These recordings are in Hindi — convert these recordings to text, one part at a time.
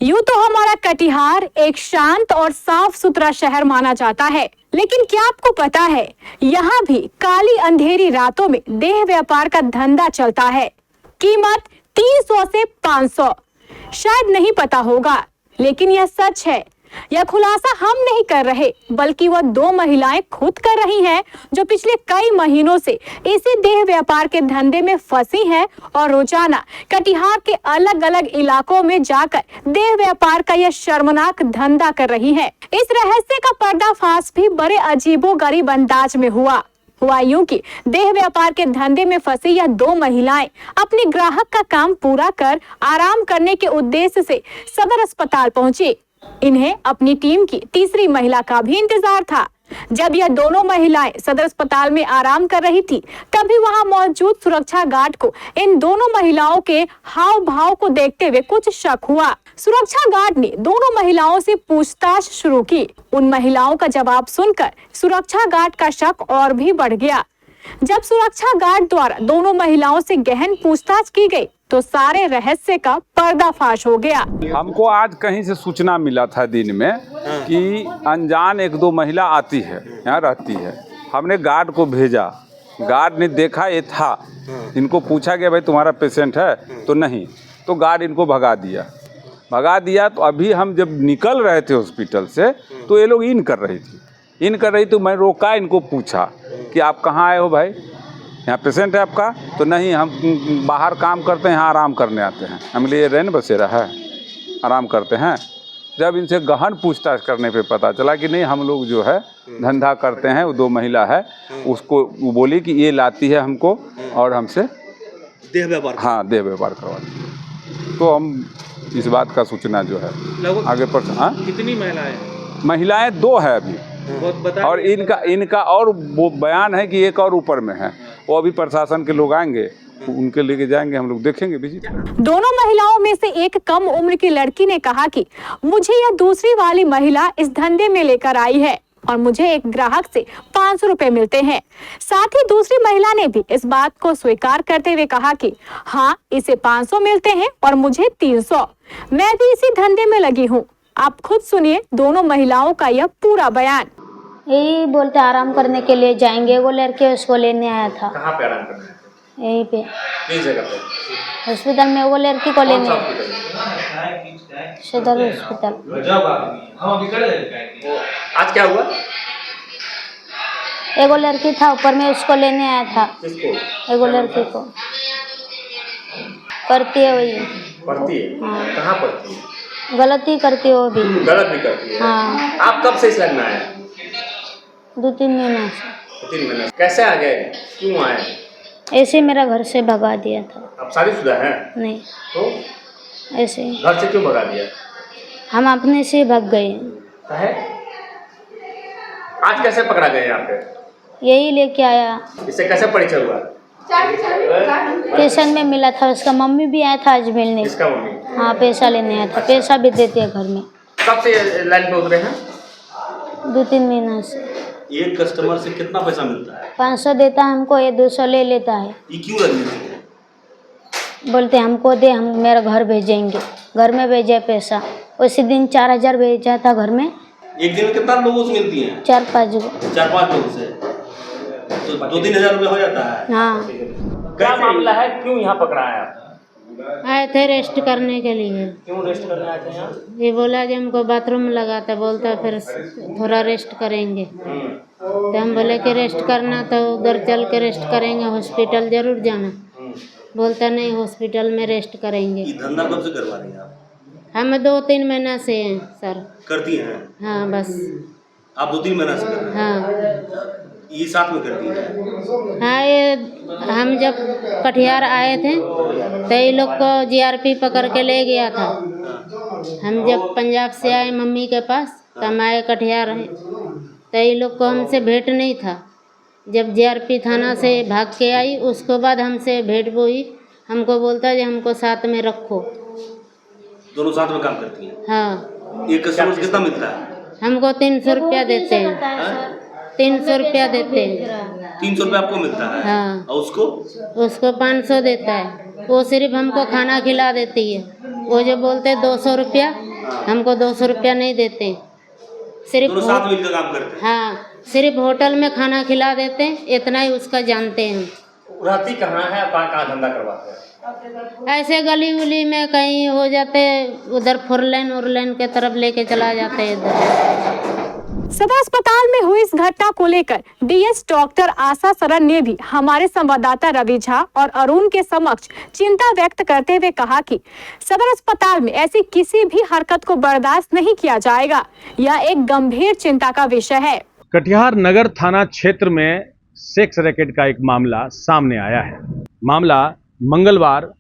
यूं तो हमारा कटिहार एक शांत और साफ सुथरा शहर माना जाता है, लेकिन क्या आपको पता है यहाँ भी काली अंधेरी रातों में देह व्यापार का धंधा चलता है। कीमत 300 से 500। शायद नहीं पता होगा, लेकिन यह सच है। यह खुलासा हम नहीं कर रहे, बल्कि वह 2 महिलाएं खुद कर रही हैं, जो पिछले कई महीनों से इसी देह व्यापार के धंधे में फंसी हैं और रोजाना कटिहार के अलग अलग इलाकों में जाकर देह व्यापार का यह शर्मनाक धंधा कर रही हैं। इस रहस्य का पर्दाफाश भी बड़े अजीबोगरीब अंदाज में हुआ यूं कि देह व्यापार के धंधे में फंसी यह 2 महिलाएं अपने ग्राहक का काम पूरा कर आराम करने के उद्देश्य से सदर अस्पताल पहुंची। इन्हें अपनी टीम की तीसरी महिला का भी इंतजार था। जब यह दोनों महिलाएं सदर अस्पताल में आराम कर रही थी, तभी वहां मौजूद सुरक्षा गार्ड को इन दोनों महिलाओं के हाव भाव को देखते हुए कुछ शक हुआ। सुरक्षा गार्ड ने दोनों महिलाओं से पूछताछ शुरू की। उन महिलाओं का जवाब सुनकर सुरक्षा गार्ड का शक और भी बढ़ गया। जब सुरक्षा गार्ड द्वारा दोनों महिलाओं से गहन पूछताछ की गई, तो सारे रहस्य का पर्दाफाश हो गया। हमको आज कहीं से सूचना मिला था दिन में कि अनजान 1-2 महिला आती है, यहाँ रहती है। हमने गार्ड को भेजा, गार्ड ने देखा ये था, इनको पूछा कि भाई तुम्हारा पेशेंट है, तो नहीं, तो गार्ड इनको भगा दिया। तो अभी हम जब निकल रहे थे हॉस्पिटल से, तो ये लोग इन कर रही तो मैं रोका, इनको पूछा कि आप कहाँ आए हो भाई, यहाँ पेशेंट है आपका? तो नहीं, हम बाहर काम करते हैं, यहाँ आराम करने आते हैं। हम लिए रैन बसेरा है, आराम करते हैं। जब इनसे गहन पूछताछ करने पे पता चला कि नहीं, हम लोग जो है धंधा करते हैं। वो 2 महिला है, उसको वो बोली कि ये लाती है हमको और हमसे देह व्यापार करवाती है। तो हम इस बात का सूचना जो है आगे पर। कितनी महिलाएं 2 है अभी, और इनका और वो बयान है कि एक और ऊपर में है। वो अभी प्रशासन के लोग आएंगे, उनके लेके जाएंगे, हम लोग देखेंगे विजिट। दोनों महिलाओं में से एक कम उम्र की लड़की ने कहा कि मुझे यह दूसरी वाली महिला इस धंधे में लेकर आई है और मुझे एक ग्राहक से 500 रुपए मिलते हैं। साथ ही दूसरी महिला ने भी इस बात को स्वीकार करते हुए कहा कि हाँ, इसे 500 मिलते हैं और मुझे 300। मैं भी इसी धंधे में लगी हूँ। आप खुद सुनिए दोनों महिलाओं का यह पूरा बयान। यही बोलते आराम करने के लिए जाएंगे, वो लड़के उसको लेने आया था। कहाँ पे आराम करने? यहीं पे। किस जगह पे? हॉस्पिटल में वो लड़की को लेने। सदर हॉस्पिटल। आज क्या हुआ? एगो लड़की था ऊपर में, उसको लेने आया था। किसको? एगो लड़की को। करती है वही। पढ़ती है? हाँ। कहाँ पढ़ती है? गलती करती है वो भी। गलत भी करती है? हाँ। आप कब से इस लाइन में आए? 2-3 महीना से। 3 महीने। कैसे आ गए, क्यों आए? ऐसे मेरा घर से भगा दिया था। आप शादीशुदा हैं? नहीं, तो ऐसे ही। घर से क्यों भगा दिया? हम अपने से भाग गए। है? आज कैसे पकड़ा गया यहाँ पे? यही लेके आया। इससे कैसे परिचय हुआ? स्टेशन में मिला था, उसका मम्मी भी आया था आज मिलने। इसका मम्मी? हाँ, पैसा लेने आया था। पैसा भी देते हैं घर में। कब से लाइन पे उतरे हैं? 2-3 महीना से। एक कस्टमर से कितना पैसा मिलता है? 500 देता है हमको, ये 200 ले लेता है। ये क्यों रखते? बोलते हमको दे, हम मेरा घर भेजेंगे। घर में भेजे पैसा। उसी दिन 4000 भेजा था घर में। एक दिन में कितना लोगों से मिलती हैं? 4-5 लोगों से। तो 2-3 हज़ार रुपये हो जाता है। हाँ। क्या मामला है, क्यों यहाँ पकड़ा है आप? आए थे रेस्ट करने के लिए। क्यों रेस्ट करने आए थे यहाँ? ये बोला कि हमको बाथरूम लगाता, बोलता फिर थोड़ा रेस्ट करेंगे। तो हम बोले कि रेस्ट करना तो उधर चल के रेस्ट करेंगे, हॉस्पिटल जरूर जाना। बोलता नहीं, हॉस्पिटल में रेस्ट करेंगे। ये धंधा कब से करवा रही हैं आप? हम 2-3 महीना से हैं सर। करती हैं? हाँ, बस। आप 2-3 महीना से कर रहे हैं? हाँ। ये साथ में करती हैं? हाँ, ये हम जब कटिहार आए थे तो ये लोग को GRP पकड़ के ले गया था। हम जब पंजाब से आए मम्मी के पास, तब आए कटिहार तो ये लोग को हमसे भेंट नहीं था। जब GRP थाना से भाग के आई, उसके बाद हमसे भेंट हुई। हमको बोलता है हमको साथ में रखो। दोनों साथ में काम करती हैं? हाँ। एक कस्टमर से कितना मिलता है? हमको 300 रुपया देते हैं। 300 रुपया देते हैं। 300 रुपये आपको मिलता है? हाँ। और उसको 500 देता है। वो सिर्फ हमको खाना खिला देती है। वो जो बोलते 200 रुपया हमको 200 रुपया नहीं देते, सिर्फ दोनों साथ मिलकर काम करते हैं। हाँ, सिर्फ होटल में खाना खिला देते हैं, इतना ही उसका जानते हैं हम। रहती कहाँ है, कहाँ धंधा करवाते हैं? ऐसे गली उली में कहीं हो जाते, उधर फोरलेन उरलेन के तरफ लेके चला जाते हैं इधर। सदर अस्पताल में हुई इस घटना को लेकर डीएस डॉक्टर आशा सरन ने भी हमारे संवाददाता रवि झा और अरुण के समक्ष चिंता व्यक्त करते हुए कहा कि सदर अस्पताल में ऐसी किसी भी हरकत को बर्दाश्त नहीं किया जाएगा। यह एक गंभीर चिंता का विषय है। कटिहार नगर थाना क्षेत्र में सेक्स रैकेट का एक मामला सामने आया है। मामला मंगलवार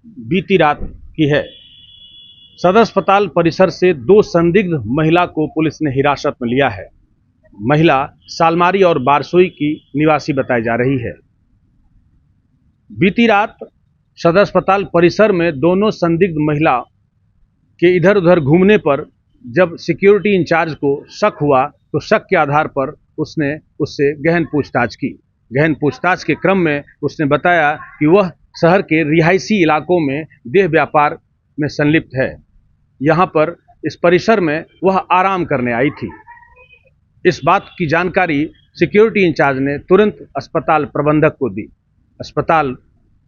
बीती रात की है। सदर अस्पताल परिसर से 2 संदिग्ध महिला को पुलिस ने हिरासत में लिया है। महिला सालमारी और बारसोई की निवासी बताई जा रही है। बीती रात सदर अस्पताल परिसर में दोनों संदिग्ध महिला के इधर उधर घूमने पर जब सिक्योरिटी इंचार्ज को शक हुआ तो शक के आधार पर उसने उससे गहन पूछताछ की। गहन पूछताछ के क्रम में उसने बताया कि वह शहर के रिहायशी इलाकों में देह व्यापार में संलिप्त है। यहाँ पर इस परिसर में वह आराम करने आई थी। इस बात की जानकारी सिक्योरिटी इंचार्ज ने तुरंत अस्पताल प्रबंधक को दी। अस्पताल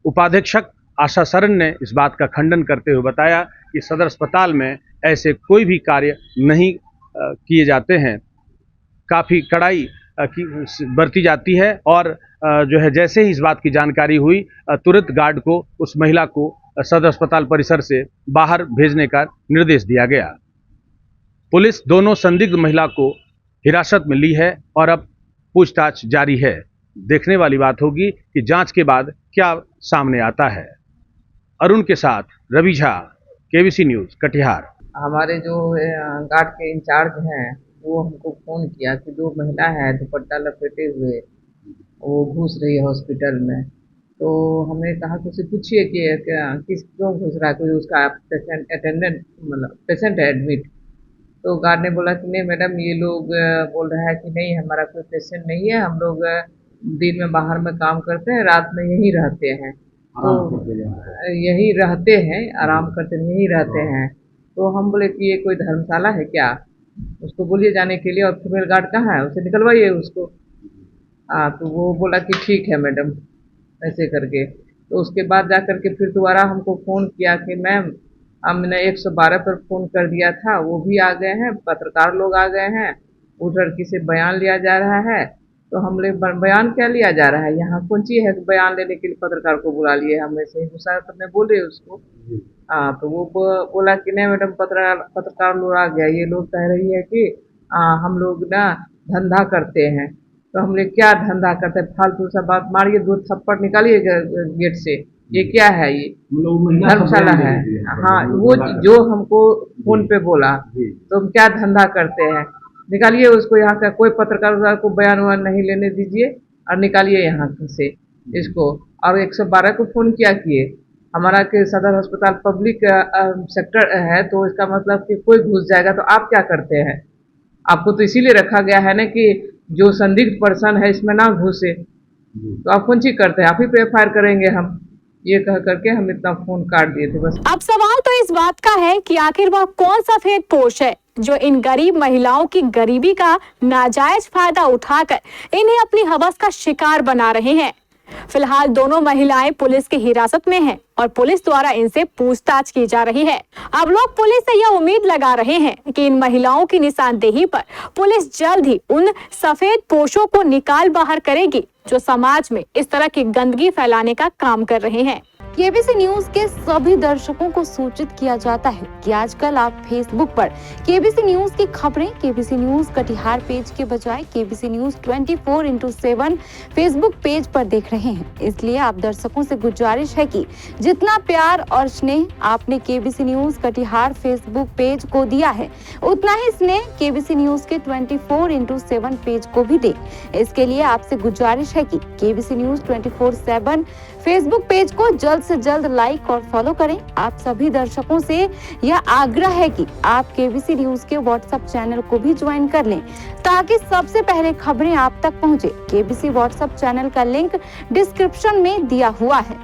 उपाधीक्षक आशा सरन ने इस बात का खंडन करते हुए बताया कि सदर अस्पताल में ऐसे कोई भी कार्य नहीं किए जाते हैं। काफ़ी कड़ाई बरती जाती है और जो है जैसे ही इस बात की जानकारी हुई तुरंत गार्ड को उस महिला को सदर अस्पताल परिसर से बाहर भेजने का निर्देश दिया गया। पुलिस दोनों संदिग्ध महिला को हिरासत में ली है और अब पूछताछ जारी है। देखने वाली बात होगी कि जांच के बाद क्या सामने आता है। अरुण के साथ रवि झा, केबीसी न्यूज़ कटिहार। हमारे जो गार्ड के इंचार्ज हैं वो हमको फ़ोन किया कि 2 महिला है दुपट्टा लपेटे हुए वो घुस रही है हॉस्पिटल में। तो हमने कहा कि उसे पूछिए कि किस क्यों घुस रहा है, कोई उसका पेशेंट अटेंडेंट मतलब पेशेंट है एडमिट। तो गार्ड ने बोला कि नहीं मैडम, ये लोग बोल रहा है कि नहीं हमारा कोई पेशेंट नहीं है, हम लोग दिन में बाहर में काम करते हैं, रात में यहीं रहते हैं। तो यही रहते हैं, आराम करते यहीं रहते हैं। तो हम बोले कि ये कोई धर्मशाला है क्या, उसको बोलिए जाने के लिए, और फीमेल गार्ड कहाँ है उसे निकलवाइए उसको। तो वो बोला कि ठीक है मैडम, ऐसे करके। तो उसके बाद जा करके फिर दोबारा हमको फ़ोन किया कि मैम हमने 112 पर फ़ोन कर दिया था, वो भी आ गए हैं, पत्रकार लोग आ गए हैं, उस लड़की से बयान लिया जा रहा है। तो हम लोग बयान क्या लिया जा रहा है, यहाँ कौन चीज़ है बयान लेने के लिए पत्रकार को बुला लिए, हम ऐसे ही गुस्सा करने बोले उसको। तो वो बोला कि नहीं मैडम पत्रकार लोग आ गया, ये लोग कह रही है कि हम लोग ना धंधा करते हैं। तो हम लोग क्या धंधा करते हैं, फालतू सा बात, मारिए 2 थप्पड़ निकालिए गेट से, ये क्या है, ये धर्मशाला है। हाँ, वो जो हमको फोन पे बोला तो हम क्या धंधा करते हैं, निकालिए उसको यहाँ का, कोई पत्रकार को बयान वान नहीं लेने दीजिए और निकालिए यहाँ से इसको। और 112 को फ़ोन किया किए, हमारा के सदर अस्पताल पब्लिक सेक्टर है, तो इसका मतलब कि कोई घुस जाएगा तो आप क्या करते हैं। आपको तो इसीलिए रखा गया है ना कि जो संदिग्ध पर्सन है इसमें ना घुसे, तो आप कौन चीज करते हैं, आप ही पे एफआईआर करेंगे हम। ये कह करके हम इतना फोन काट दिए थे बस। अब सवाल तो इस बात का है कि आखिर वह कौन सा सफेदपोश है जो इन गरीब महिलाओं की गरीबी का नाजायज फायदा उठाकर इन्हें अपनी हवस का शिकार बना रहे हैं। फिलहाल दोनों महिलाएं पुलिस की हिरासत में हैं और पुलिस द्वारा इनसे पूछताछ की जा रही है। अब लोग पुलिस से यह उम्मीद लगा रहे हैं कि इन महिलाओं की निशानदेही पर पुलिस जल्द ही उन सफेद पोशों को निकाल बाहर करेगी जो समाज में इस तरह की गंदगी फैलाने का काम कर रहे हैं। केबीसी न्यूज के सभी दर्शकों को सूचित किया जाता है कि आजकल आप फेसबुक पर केबीसी न्यूज की खबरें केबीसी न्यूज कटिहार पेज के बजाय केबीसी न्यूज 24/7 फेसबुक पेज पर देख रहे हैं। इसलिए आप दर्शकों से गुजारिश है कि जितना प्यार और स्नेह आपने KBC news Katihar Facebook page को दिया है, उतना ही स्नेह केबीसी न्यूज के 24/7 पेज को भी दे। इसके लिए आपसे गुजारिश है कि केबीसी न्यूज 24/7 फेसबुक पेज को जल्द से जल्द लाइक और फॉलो करें। आप सभी दर्शकों से यह आग्रह है कि आप केबीसी न्यूज के व्हाट्सएप चैनल को भी ज्वाइन कर लें ताकि सबसे पहले खबरें आप तक पहुंचे। केबीसी व्हाट्सएप चैनल का लिंक डिस्क्रिप्शन में दिया हुआ है।